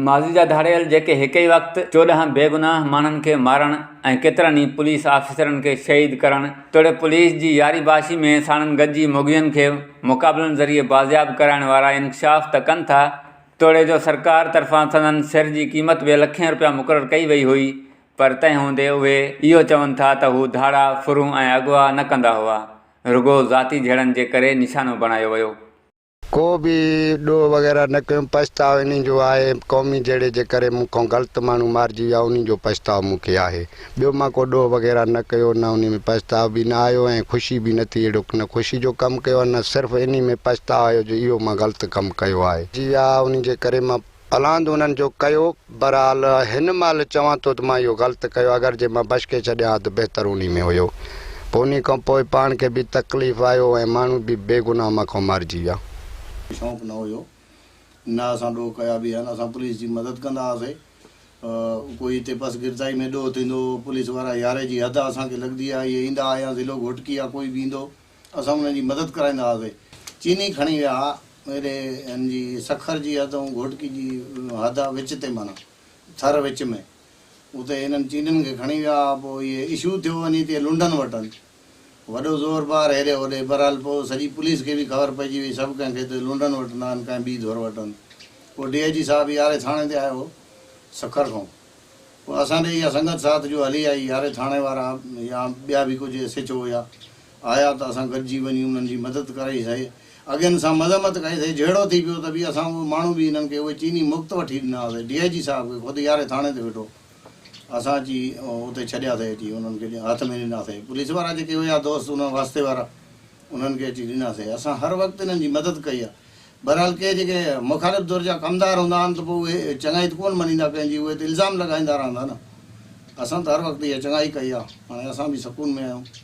माज़िजा धाड़ियल जेके हिक ई वक़्तु 14 बेगुनाह माण्हुनि खे मारण ऐं केतिरनि ई पुलिस ऑफिसरनि खे शहीद करण तोड़े पुलिस जी यारी बाशी में साणनि गॾिजी मुग़ियुनि खे मुक़ाबलनि ज़रिए बाज़ियाब कराइण वारा इंकशाफ़ त कनि था, तोड़े जो सरकार तरफ़ां संदनि सिर जी क़ीमत बि लखें रुपया मुक़ररु कई वई हुई, पर तंहिं हूंदे उहे इहो चवनि था त हू धाड़ा फुरूं ऐं अगवा न कंदा हुआ, रुगो ज़ाती जहिड़नि जे करे निशानो बणायो वियो। को भी ॾोह वग़ैरह न कयूं, पछताव इन जो आहे क़ौमी जहिड़े जे करे मूंखां ग़लति माण्हू मारिजी विया उन जो पछताव मूंखे आहे। ॿियो मां को ॾोह वग़ैरह न कयो, न उन में पछताव बि न आयो ऐं ख़ुशी बि न थी, अहिड़ो न ख़ुशी जो कमु कयो न सिर्फ़ु इन में पछताव आयो जो इहो मां ग़लति कमु कयो आहे। जी हा, उन जे करे मां अलांद उन्हनि जो कयो, बहरहाल हिन महिल चवां थो त मां इहो ग़लति कयो, अगरि जे मां बचके छॾियां त बहितरु उन में हुयो। पोइ उन खां पोइ पाण खे बि तकलीफ़ आयो ऐं माण्हू बि बेगुनाह मूंखां मारिजी विया। शौक़ु न हुयो, न असां ॾोह कया बि आहिनि, असां पुलिस जी मदद कंदा हुआसीं। कोई हिते बस गिरजाई में ॾोह थींदो, पुलिस वारा यारे जी हद असांखे लॻंदी आहे, इहे ईंदा या ज़िलो घोटकी आहे कोई बि ईंदो, असां उन्हनि जी मदद कराईंदा हुआसीं। चीनी खणी विया हेॾे हिन जी सखर जी हद ऐं घोटकी जी हद आहे विच ते, माना थर विच में, उते हिननि चीनियुनि खे खणी विया। पोइ इहे इशू थियो वञी हिते लुंडनि वटि वॾो ज़ोर ॿार हेॾे होॾे, बहरहाल पोइ सॼी पुलिस खे बि ख़बर पइजी वई, सभु कंहिंखे त लुंडनि वटि न आहिनि, कंहिं ॿी दौर वटि आहिनि। पोइ DIG साहिबु यारे थाणे ते आयो सखर खां, पोइ असांजे इहा संगत साथ जो हली आई, यारे थाणे वारा या ॿिया बि कुझु SHO हुया आया त असां गॾिजी वञी उन्हनि जी मदद कराईसीं, अॻियनि सां मज़म्मत कईसीं। जहिड़ो थी पियो त बि असां उहो माण्हू बि हिननि खे उहे चीनी मुफ़्त वठी ॾिना हुआसीं। DIG साहिब खे ख़ुदि यारे थाणे ते वेठो, असां अची उते छॾियासीं, अची उन्हनि खे हथ में ॾिनासीं। पुलिस वारा जेके हुया दोस्त उन वास्ते वारा, उन्हनि खे अची ॾिनासीं। असां हर वक़्तु हिननि जी मदद कई आहे। बहरहाल के जेके मुख़ालिफ़ दौर जा कमदार हूंदा आहिनि त पोइ उहे चङाई त कोन मञींदा कंहिंजी, उहे त इल्ज़ाम लॻाईंदा रहंदा न। असां त हर वक़्तु इहा चङाई कई आहे, हाणे असां बि सुकून में आहियूं।